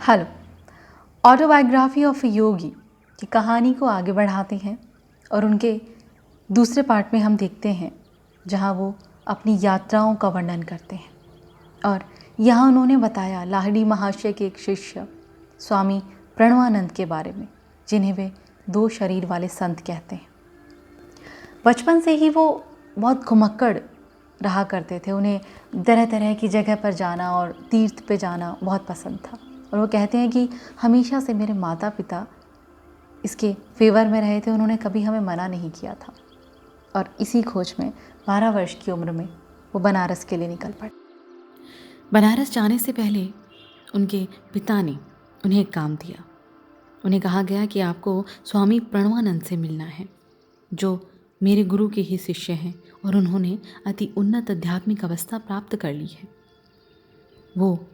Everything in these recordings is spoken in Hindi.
हेलो। ऑटोबायोग्राफी ऑफ ए योगी की कहानी को आगे बढ़ाते हैं और उनके दूसरे पार्ट में हम देखते हैं जहां वो अपनी यात्राओं का वर्णन करते हैं। और यहाँ उन्होंने बताया लाहिड़ी महाशय के एक शिष्य स्वामी प्रणवानंद के बारे में, जिन्हें वे दो शरीर वाले संत कहते हैं। बचपन से ही वो बहुत घुमक्कड़ रहा करते थे। उन्हें तरह तरह की जगह पर जाना और तीर्थ पे जाना बहुत पसंद था। और वो कहते हैं कि हमेशा से मेरे माता पिता इसके फेवर में रहे थे, उन्होंने कभी हमें मना नहीं किया था। और इसी खोज में 12 वर्ष की उम्र में वो बनारस के लिए निकल पड़े। बनारस जाने से पहले उनके पिता ने उन्हें एक काम दिया। उन्हें कहा गया कि आपको स्वामी प्रणवानंद से मिलना है, जो मेरे गुरु के ही शिष्य हैं और उन्होंने अति उन्नत आध्यात्मिक अवस्था प्राप्त कर ली है। वो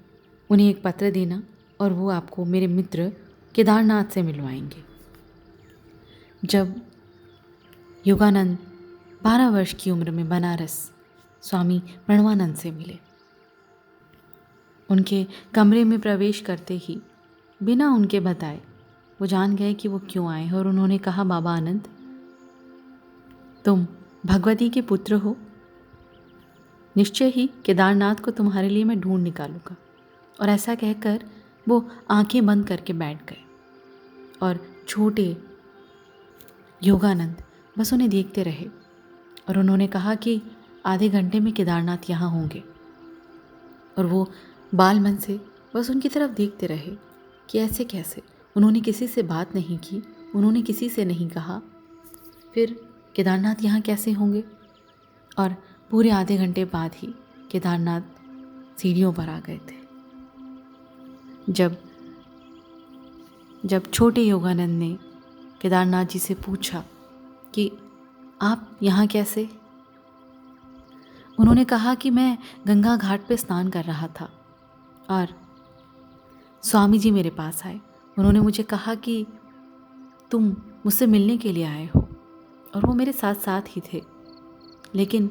उन्हें एक पत्र देना और वो आपको मेरे मित्र केदारनाथ से मिलवाएंगे। जब योगानंद 12 वर्ष की उम्र में बनारस स्वामी प्रणवानंद से मिले, उनके कमरे में प्रवेश करते ही बिना उनके बताए वो जान गए कि वो क्यों आए हैं। और उन्होंने कहा, बाबा आनंद, तुम भगवती के पुत्र हो, निश्चय ही केदारनाथ को तुम्हारे लिए मैं ढूंढ निकालूंगा। और ऐसा कहकर वो आंखें बंद करके बैठ गए और छोटे योगानंद बस उन्हें देखते रहे। और उन्होंने कहा कि आधे घंटे में केदारनाथ यहाँ होंगे। और वो बाल मन से बस उनकी तरफ देखते रहे कि ऐसे कैसे। उन्होंने किसी से बात नहीं की, उन्होंने किसी से नहीं कहा फिर केदारनाथ यहाँ कैसे होंगे। और पूरे आधे घंटे बाद ही केदारनाथ सीढ़ियों पर आ गए थे। जब छोटे योगानंद ने केदारनाथ जी से पूछा कि आप यहाँ कैसे, उन्होंने कहा कि मैं गंगा घाट पे स्नान कर रहा था और स्वामी जी मेरे पास आए। उन्होंने मुझे कहा कि तुम मुझसे मिलने के लिए आए हो। और वो मेरे साथ साथ ही थे, लेकिन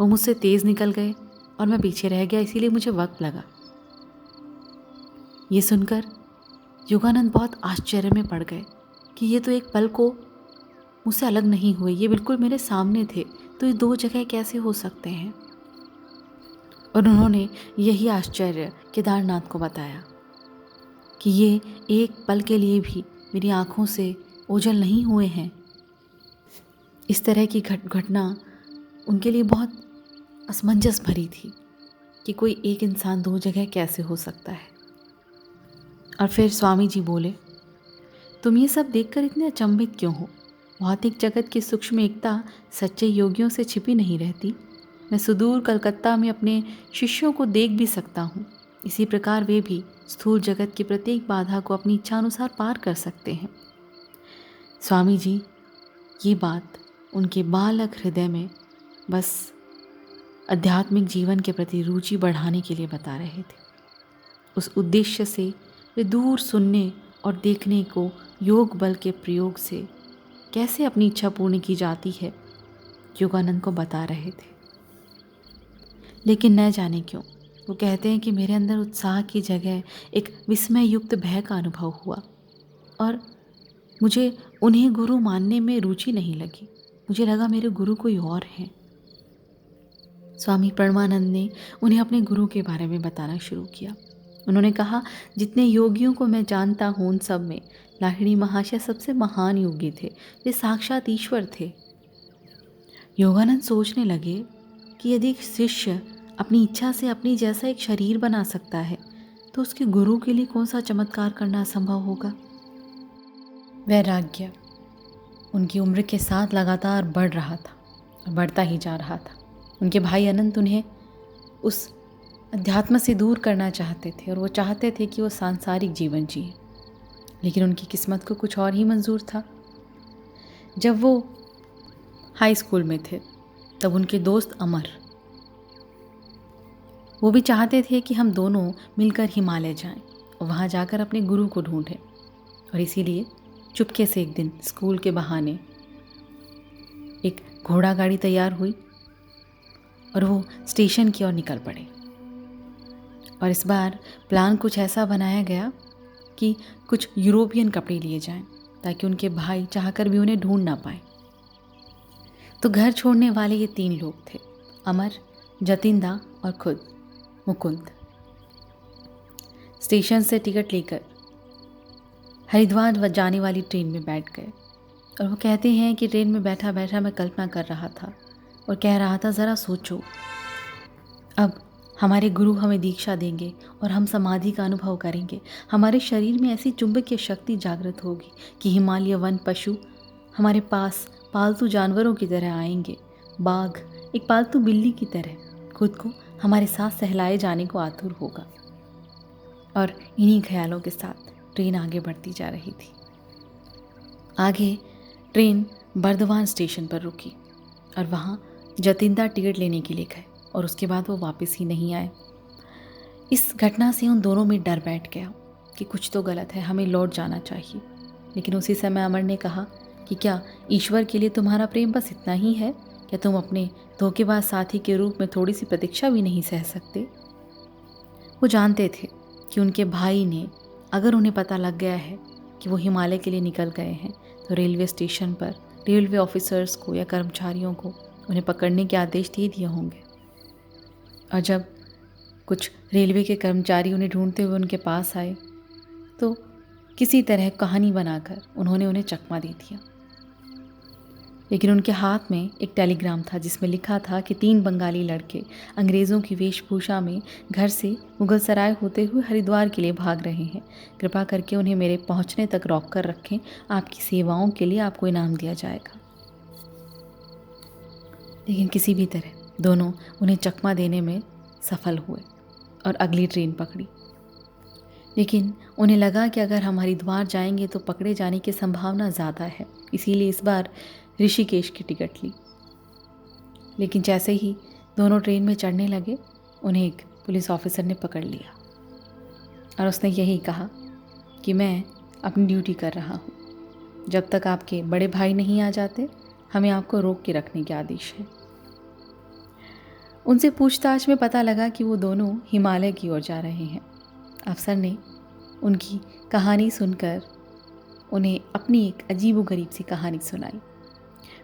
वो मुझसे तेज़ निकल गए और मैं पीछे रह गया, इसीलिए मुझे वक्त लगा। ये सुनकर योगानंद बहुत आश्चर्य में पड़ गए कि ये तो एक पल को मुझसे अलग नहीं हुए, ये बिल्कुल मेरे सामने थे, तो ये दो जगह कैसे हो सकते हैं। और उन्होंने यही आश्चर्य केदारनाथ को बताया कि ये एक पल के लिए भी मेरी आँखों से ओझल नहीं हुए हैं। इस तरह की घटना उनके लिए बहुत असमंजस भरी थी कि कोई एक इंसान दो जगह कैसे हो सकता है। और फिर स्वामी जी बोले, तुम ये सब देखकर इतने अचंभित क्यों हो? भौतिक जगत की सूक्ष्म एकता सच्चे योगियों से छिपी नहीं रहती। मैं सुदूर कलकत्ता में अपने शिष्यों को देख भी सकता हूँ। इसी प्रकार वे भी स्थूल जगत की प्रत्येक बाधा को अपनी इच्छानुसार पार कर सकते हैं। स्वामी जी ये बात उनके बालक हृदय में बस आध्यात्मिक जीवन के प्रति रुचि बढ़ाने के लिए बता रहे थे। उस उद्देश्य से वे दूर सुनने और देखने को योग बल के प्रयोग से कैसे अपनी इच्छा पूर्ण की जाती है योगानंद को बता रहे थे। लेकिन न जाने क्यों वो कहते हैं कि मेरे अंदर उत्साह की जगह एक विस्मय युक्त भय का अनुभव हुआ और मुझे उन्हें गुरु मानने में रुचि नहीं लगी। मुझे लगा मेरे गुरु कोई और हैं। स्वामी प्रणवानंद ने उन्हें अपने गुरु के बारे में बताना शुरू किया। उन्होंने कहा, जितने योगियों को मैं जानता हूँ उन सब में लाहिड़ी महाशय सबसे महान योगी थे। वे साक्षात ईश्वर थे। योगानंद सोचने लगे कि यदि एक शिष्य अपनी इच्छा से अपनी जैसा एक शरीर बना सकता है तो उसके गुरु के लिए कौन सा चमत्कार करना असंभव होगा। वैराग्य उनकी उम्र के साथ लगातार बढ़ रहा था और बढ़ता ही जा रहा था। उनके भाई अनंत उन्हें उस अध्यात्म से दूर करना चाहते थे और वो चाहते थे कि वो सांसारिक जीवन जिए, लेकिन उनकी किस्मत को कुछ और ही मंजूर था। जब वो हाई स्कूल में थे तब उनके दोस्त अमर वो भी चाहते थे कि हम दोनों मिलकर हिमालय जाएं और वहाँ जाकर अपने गुरु को ढूंढें। और इसीलिए चुपके से एक दिन स्कूल के बहाने एक घोड़ा गाड़ी तैयार हुई और वो स्टेशन की ओर निकल पड़े। और इस बार प्लान कुछ ऐसा बनाया गया कि कुछ यूरोपियन कपड़े लिए जाएं ताकि उनके भाई चाहकर भी उन्हें ढूंढ ना पाए। तो घर छोड़ने वाले ये 3 लोग थे, अमर, जतिंदा और खुद मुकुंद। स्टेशन से टिकट लेकर हरिद्वार जाने वाली ट्रेन में बैठ गए और वो कहते हैं कि ट्रेन में बैठा बैठा मैं कल्पना कर रहा था और कह रहा था, ज़रा सोचो, अब हमारे गुरु हमें दीक्षा देंगे और हम समाधि का अनुभव करेंगे। हमारे शरीर में ऐसी चुंबकीय शक्ति जागृत होगी कि हिमालय वन पशु हमारे पास पालतू जानवरों की तरह आएंगे। बाघ एक पालतू बिल्ली की तरह खुद को हमारे साथ सहलाए जाने को आतुर होगा। और इन्हीं ख्यालों के साथ ट्रेन आगे बढ़ती जा रही थी। आगे ट्रेन बर्दवान स्टेशन पर रुकी और वहाँ जतिंदा टिकट लेने के लिए गए और उसके बाद वो वापस ही नहीं आए। इस घटना से उन दोनों में डर बैठ गया कि कुछ तो गलत है, हमें लौट जाना चाहिए। लेकिन उसी समय अमर ने कहा कि क्या ईश्वर के लिए तुम्हारा प्रेम बस इतना ही है? क्या तुम अपने धोखेबाज साथी के रूप में थोड़ी सी प्रतीक्षा भी नहीं सह सकते? वो जानते थे कि उनके भाई ने, अगर उन्हें पता लग गया है कि वो हिमालय के लिए निकल गए हैं, तो रेलवे स्टेशन पर रेलवे ऑफिसर्स को या कर्मचारियों को उन्हें पकड़ने के आदेश दे दिए होंगे। और जब कुछ रेलवे के कर्मचारी उन्हें ढूंढते हुए उनके पास आए तो किसी तरह कहानी बनाकर उन्होंने उन्हें चकमा दे दिया। लेकिन उनके हाथ में एक टेलीग्राम था जिसमें लिखा था कि 3 बंगाली लड़के अंग्रेज़ों की वेशभूषा में घर से मुगलसराय होते हुए हरिद्वार के लिए भाग रहे हैं। कृपा करके उन्हें मेरे पहुंचने तक रोक कर रखें। आपकी सेवाओं के लिए आपको इनाम दिया जाएगा। लेकिन किसी भी तरह दोनों उन्हें चकमा देने में सफल हुए और अगली ट्रेन पकड़ी। लेकिन उन्हें लगा कि अगर हम हरिद्वार जाएंगे तो पकड़े जाने की संभावना ज़्यादा है, इसीलिए इस बार ऋषिकेश की टिकट ली। लेकिन जैसे ही दोनों ट्रेन में चढ़ने लगे, उन्हें एक पुलिस ऑफिसर ने पकड़ लिया और उसने यही कहा कि मैं अपनी ड्यूटी कर रहा हूँ। जब तक आपके बड़े भाई नहीं आ जाते, हमें आपको रोक के रखने के आदेश है। उनसे पूछताछ में पता लगा कि वो दोनों हिमालय की ओर जा रहे हैं। अफसर ने उनकी कहानी सुनकर उन्हें अपनी एक अजीबोगरीब सी कहानी सुनाई।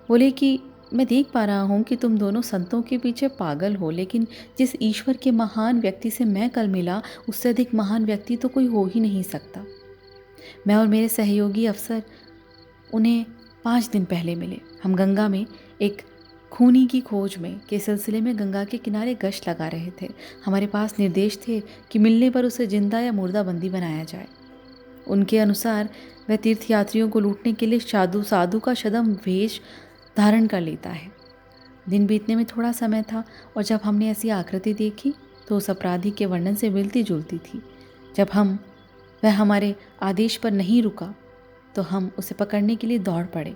बोले कि मैं देख पा रहा हूँ कि तुम दोनों संतों के पीछे पागल हो, लेकिन जिस ईश्वर के महान व्यक्ति से मैं कल मिला, उससे अधिक महान व्यक्ति तो कोई हो ही नहीं सकता। मैं और मेरे सहयोगी अफसर उन्हें 5 दिन पहले मिले। हम गंगा में एक खूनी की खोज में के सिलसिले में गंगा के किनारे गश्त लगा रहे थे। हमारे पास निर्देश थे कि मिलने पर उसे जिंदा या मुर्दा बंदी बनाया जाए। उनके अनुसार वह तीर्थयात्रियों को लूटने के लिए साधु का शदम वेश धारण कर लेता है। दिन बीतने में थोड़ा समय था और जब हमने ऐसी आकृति देखी तो उस अपराधी के वर्णन से मिलती जुलती थी। जब वह हमारे आदेश पर नहीं रुका तो हम उसे पकड़ने के लिए दौड़ पड़े।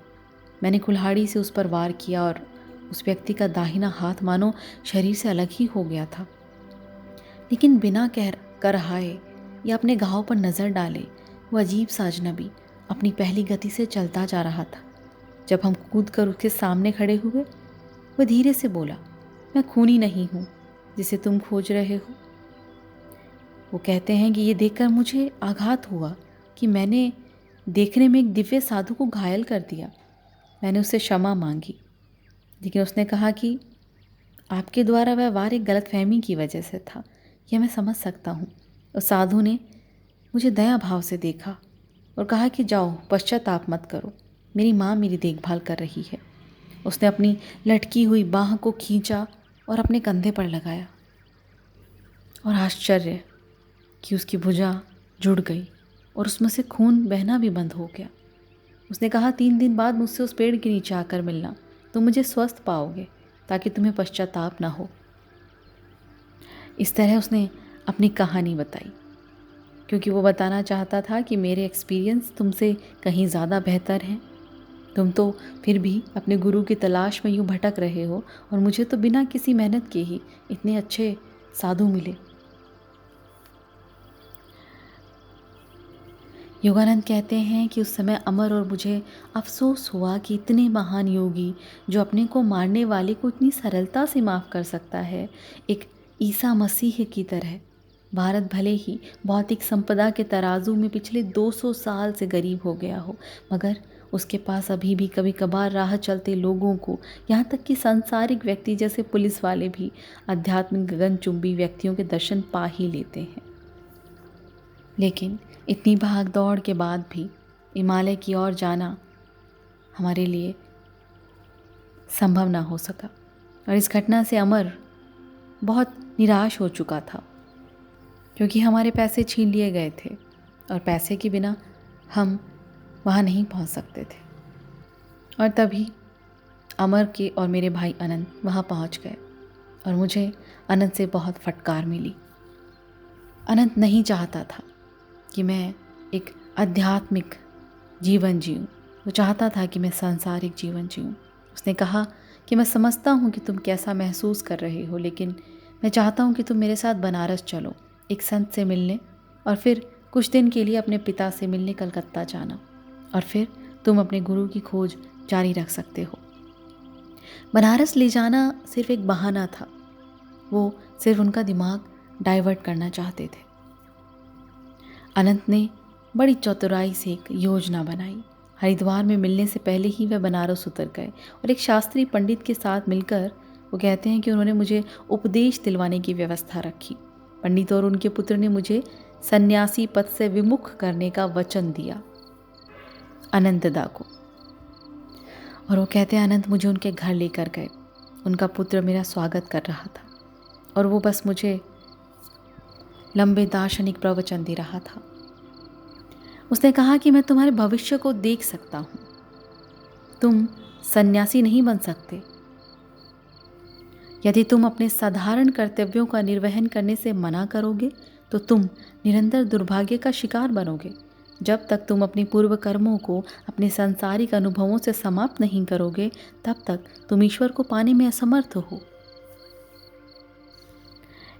मैंने कुल्हाड़ी से उस पर वार किया और उस व्यक्ति का दाहिना हाथ मानो शरीर से अलग ही हो गया था। लेकिन बिना करहाए या अपने घाव पर नज़र डाले वो अजीब सा अजनबी अपनी पहली गति से चलता जा रहा था। जब हम कूद कर उसके सामने खड़े हुए, वह धीरे से बोला, मैं खूनी नहीं हूँ जिसे तुम खोज रहे हो। वो कहते हैं कि ये देखकर मुझे आघात हुआ कि मैंने देखने में एक दिव्य साधु को घायल कर दिया। मैंने उससे क्षमा मांगी, लेकिन उसने कहा कि आपके द्वारा वह वार एक गलतफहमी की वजह से था, यह मैं समझ सकता हूँ। उस साधु ने मुझे दया भाव से देखा और कहा कि जाओ, पश्चाताप मत करो, मेरी माँ मेरी देखभाल कर रही है। उसने अपनी लटकी हुई बाह को खींचा और अपने कंधे पर लगाया और आश्चर्य कि उसकी भुजा जुड़ गई और उसमें से खून बहना भी बंद हो गया। उसने कहा, 3 दिन बाद मुझसे उस पेड़ के नीचे आकर मिलना, तुम मुझे स्वस्थ पाओगे ताकि तुम्हें पश्चाताप ना हो। इस तरह उसने अपनी कहानी बताई, क्योंकि वो बताना चाहता था कि मेरे एक्सपीरियंस तुमसे कहीं ज़्यादा बेहतर हैं। तुम तो फिर भी अपने गुरु की तलाश में यूँ भटक रहे हो और मुझे तो बिना किसी मेहनत के ही इतने अच्छे साधु मिले। योगानंद कहते हैं कि उस समय अमर और मुझे अफसोस हुआ कि इतने महान योगी जो अपने को मारने वाले को इतनी सरलता से माफ़ कर सकता है, एक ईसा मसीह की तरह भारत भले ही भौतिक संपदा के तराजू में पिछले 200 साल से गरीब हो गया हो, मगर उसके पास अभी भी कभी कभार राह चलते लोगों को, यहाँ तक कि सांसारिक व्यक्ति जैसे पुलिस वाले भी आध्यात्मिक गगनचुंबी व्यक्तियों के दर्शन पा ही लेते हैं। लेकिन इतनी भाग दौड़ के बाद भी हिमालय की ओर जाना हमारे लिए संभव ना हो सका, और इस घटना से अमर बहुत निराश हो चुका था, क्योंकि हमारे पैसे छीन लिए गए थे और पैसे के बिना हम वहाँ नहीं पहुँच सकते थे। और तभी अमर के और मेरे भाई अनंत वहाँ पहुँच गए और मुझे अनंत से बहुत फटकार मिली। अनंत नहीं चाहता था कि मैं एक आध्यात्मिक जीवन जीऊँ, वो चाहता था कि मैं सांसारिक जीवन जीऊँ। उसने कहा कि मैं समझता हूँ कि तुम कैसा महसूस कर रहे हो, लेकिन मैं चाहता हूँ कि तुम मेरे साथ बनारस चलो, एक संत से मिलने, और फिर कुछ दिन के लिए अपने पिता से मिलने कलकत्ता जाना, और फिर तुम अपने गुरु की खोज जारी रख सकते हो। बनारस ले जाना सिर्फ एक बहाना था, वो सिर्फ उनका दिमाग डाइवर्ट करना चाहते थे। अनंत ने बड़ी चतुराई से एक योजना बनाई। हरिद्वार में मिलने से पहले ही वह बनारस उतर गए और एक शास्त्री पंडित के साथ मिलकर, वो कहते हैं कि उन्होंने मुझे उपदेश दिलवाने की व्यवस्था रखी। पंडित और उनके पुत्र ने मुझे सन्यासी पद से विमुख करने का वचन दिया अनंतदा को, और वो कहते हैं अनंत मुझे उनके घर लेकर गए। उनका पुत्र मेरा स्वागत कर रहा था और वो बस मुझे लंबे दार्शनिक प्रवचन दे रहा था। उसने कहा कि मैं तुम्हारे भविष्य को देख सकता हूँ, तुम सन्यासी नहीं बन सकते। यदि तुम अपने साधारण कर्तव्यों का निर्वहन करने से मना करोगे तो तुम निरंतर दुर्भाग्य का शिकार बनोगे। जब तक तुम अपने पूर्व कर्मों को अपने सांसारिक अनुभवों से समाप्त नहीं करोगे, तब तक तुम ईश्वर को पाने में असमर्थ हो।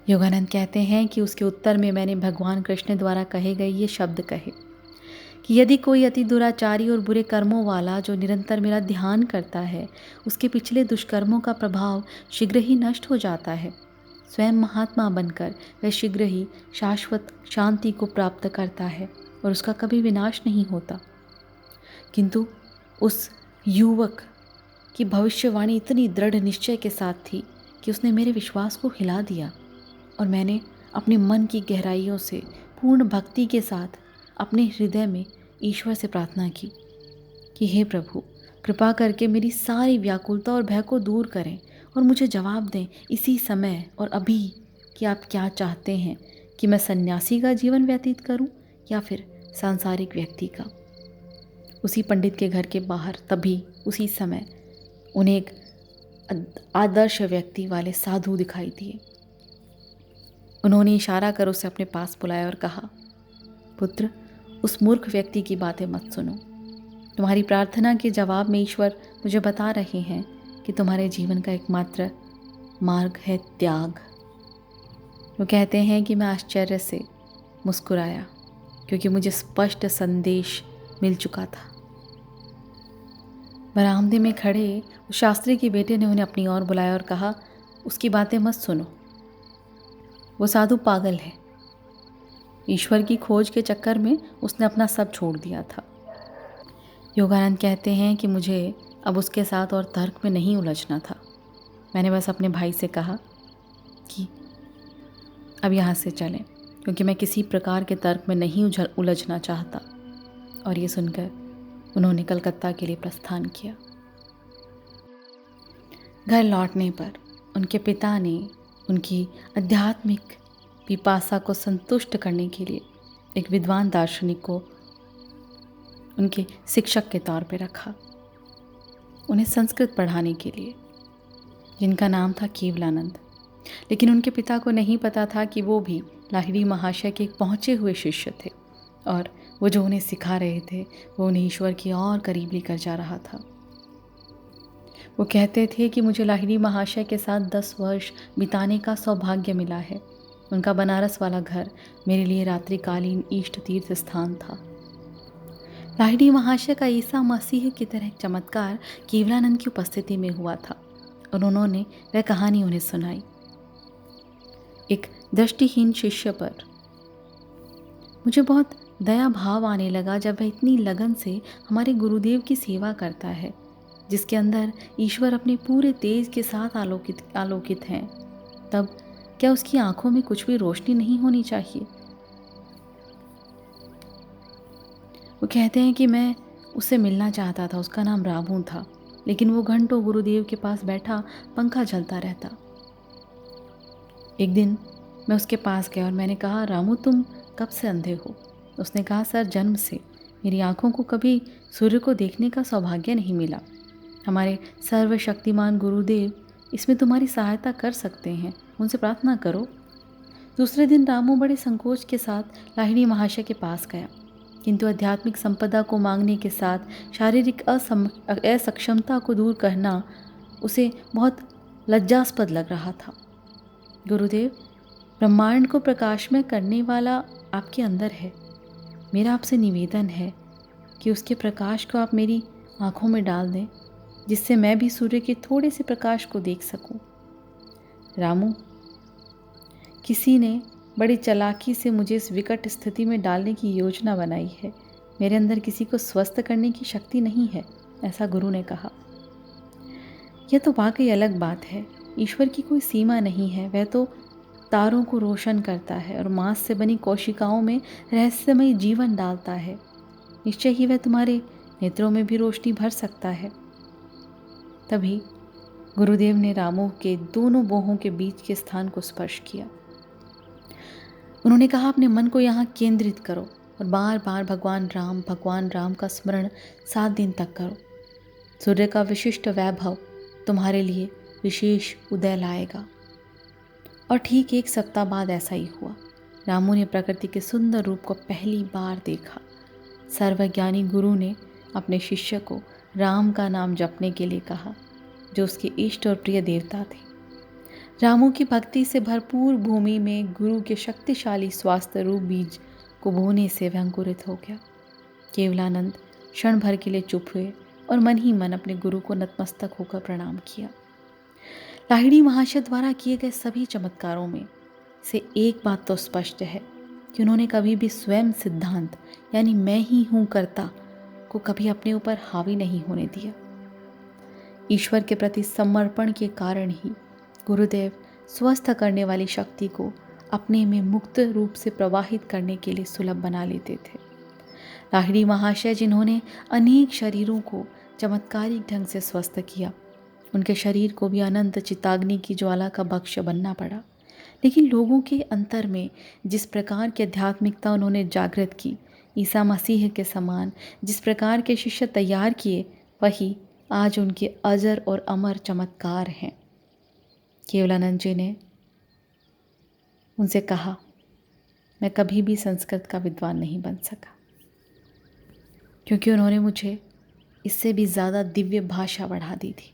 योगानंद कहते हैं कि उसके उत्तर में मैंने भगवान कृष्ण द्वारा कहे गए ये शब्द कहे कि यदि कोई अति दुराचारी और बुरे कर्मों वाला जो निरंतर मेरा ध्यान करता है, उसके पिछले दुष्कर्मों का प्रभाव शीघ्र ही नष्ट हो जाता है। स्वयं महात्मा बनकर वह शीघ्र ही शाश्वत शांति को प्राप्त करता है और उसका कभी विनाश नहीं होता। किंतु उस युवक की भविष्यवाणी इतनी दृढ़ निश्चय के साथ थी कि उसने मेरे विश्वास को हिला दिया, और मैंने अपने मन की गहराइयों से पूर्ण भक्ति के साथ अपने हृदय में ईश्वर से प्रार्थना की कि हे प्रभु, कृपा करके मेरी सारी व्याकुलता और भय को दूर करें और मुझे जवाब दें इसी समय और अभी कि आप क्या चाहते हैं, कि मैं सन्यासी का जीवन व्यतीत करूं या फिर सांसारिक व्यक्ति का। उसी पंडित के घर के बाहर तभी उसी समय उन्हें एक आदर्श व्यक्ति वाले साधु दिखाई दिए। उन्होंने इशारा कर उसे अपने पास बुलाया और कहा, पुत्र, उस मूर्ख व्यक्ति की बातें मत सुनो। तुम्हारी प्रार्थना के जवाब में ईश्वर मुझे बता रहे हैं कि तुम्हारे जीवन का एकमात्र मार्ग है त्याग। वो कहते हैं कि मैं आश्चर्य से मुस्कुराया, क्योंकि मुझे स्पष्ट संदेश मिल चुका था। बरामदे में खड़े उस शास्त्री के बेटे ने उन्हें अपनी ओर बुलाया और कहा, उसकी बातें मत सुनो, वो साधु पागल है। ईश्वर की खोज के चक्कर में उसने अपना सब छोड़ दिया था। योगानंद कहते हैं कि मुझे अब उसके साथ और तर्क में नहीं उलझना था। मैंने बस अपने भाई से कहा कि अब यहाँ से चलें, क्योंकि मैं किसी प्रकार के तर्क में नहीं उलझना चाहता। और ये सुनकर उन्होंने कलकत्ता के लिए प्रस्थान किया। घर लौटने पर उनके पिता ने उनकी आध्यात्मिक पिपासा को संतुष्ट करने के लिए एक विद्वान दार्शनिक को उनके शिक्षक के तौर पर रखा, उन्हें संस्कृत पढ़ाने के लिए, जिनका नाम था केवलानंद। लेकिन उनके पिता को नहीं पता था कि वो भी लाहिड़ी महाशय के एक पहुँचे हुए शिष्य थे, और वो जो उन्हें सिखा रहे थे वो उन्हें ईश्वर की और करीब लेकर जा रहा था। वो कहते थे कि मुझे लाहिड़ी महाशय के साथ 10 वर्ष बिताने का सौभाग्य मिला है। उनका बनारस वाला घर मेरे लिए रात्रिकालीन इष्ट तीर्थ स्थान था। लाहिड़ी महाशय का ईसा मसीह की तरह एक चमत्कार केवलानंद की उपस्थिति में हुआ था, और उन्होंने वह कहानी उन्हें सुनाई। एक दृष्टिहीन शिष्य पर मुझे बहुत दया भाव आने लगा जब वह इतनी लगन से हमारे गुरुदेव की सेवा करता है, जिसके अंदर ईश्वर अपने पूरे तेज के साथ आलोकित आलोकित हैं। तब क्या उसकी आंखों में कुछ भी रोशनी नहीं होनी चाहिए? वो कहते हैं कि मैं उससे मिलना चाहता था। उसका नाम रामू था, लेकिन वो घंटों गुरुदेव के पास बैठा पंखा चलता रहता। एक दिन मैं उसके पास गया और मैंने कहा, रामू तुम कब से अंधे हो? उसने कहा, सर जन्म से। मेरी आंखों को कभी सूर्य को देखने का सौभाग्य नहीं मिला। हमारे सर्वशक्तिमान गुरुदेव इसमें तुम्हारी सहायता कर सकते हैं, उनसे प्रार्थना करो। दूसरे दिन रामू बड़े संकोच के साथ लाहिड़ी महाशय के पास गया, किंतु आध्यात्मिक संपदा को मांगने के साथ शारीरिक असक्षमता को दूर करना उसे बहुत लज्जास्पद लग रहा था। गुरुदेव, ब्रह्मांड को प्रकाशमय करने वाला आपके अंदर है। मेरा आपसे निवेदन है कि उसके प्रकाश को आप मेरी आँखों में डाल दें, जिससे मैं भी सूर्य के थोड़े से प्रकाश को देख सकूं। रामू, किसी ने बड़ी चालाकी से मुझे इस विकट स्थिति में डालने की योजना बनाई है। मेरे अंदर किसी को स्वस्थ करने की शक्ति नहीं है, ऐसा गुरु ने कहा। यह तो वाकई अलग बात है। ईश्वर की कोई सीमा नहीं है। वह तो तारों को रोशन करता है और मांस से बनी कोशिकाओं में रहस्यमय जीवन डालता है। निश्चय ही वह तुम्हारे नेत्रों में भी रोशनी भर सकता है। तभी गुरुदेव ने रामू के दोनों बाहों के बीच के स्थान को स्पर्श किया। उन्होंने कहा, अपने मन को यहाँ केंद्रित करो और बार बार भगवान राम का स्मरण 7 दिन तक करो। सूर्य का विशिष्ट वैभव तुम्हारे लिए विशेष उदय लाएगा। और ठीक 1 सप्ताह बाद ऐसा ही हुआ। रामू ने प्रकृति के सुंदर रूप को पहली बार देखा। सर्वज्ञानी गुरु ने अपने शिष्य को राम का नाम जपने के लिए कहा, जो उसके इष्ट और प्रिय देवता थे। रामू की भक्ति से भरपूर भूमि में गुरु के शक्तिशाली स्वास्थ्य रूप बीज को बोने से वह अंकुरित हो गया। केवलानंद क्षण भर के लिए चुप हुए और मन ही मन अपने गुरु को नतमस्तक होकर प्रणाम किया। लाहिड़ी महाशय द्वारा किए गए सभी चमत्कारों में से एक बात तो स्पष्ट है कि उन्होंने कभी भी स्वयं सिद्धांत यानी मैं ही हूँ कर्ता को कभी अपने ऊपर हावी नहीं होने दिया। ईश्वर के प्रति समर्पण के कारण ही गुरुदेव स्वस्थ करने वाली शक्ति को अपने में मुक्त रूप से प्रवाहित करने के लिए सुलभ बना लेते थे। लाहिड़ी महाशय, जिन्होंने अनेक शरीरों को चमत्कारिक ढंग से स्वस्थ किया, उनके शरीर को भी अनंत चिताग्नि की ज्वाला का भक्ष्य बनना पड़ा। लेकिन लोगों के अंतर में जिस प्रकार की आध्यात्मिकता उन्होंने जागृत की, ईसा मसीह के समान जिस प्रकार के शिष्य तैयार किए, वही आज उनके अजर और अमर चमत्कार हैं। केवलानंद जी ने उनसे कहा, मैं कभी भी संस्कृत का विद्वान नहीं बन सका, क्योंकि उन्होंने मुझे इससे भी ज़्यादा दिव्य भाषा बढ़ा दी थी।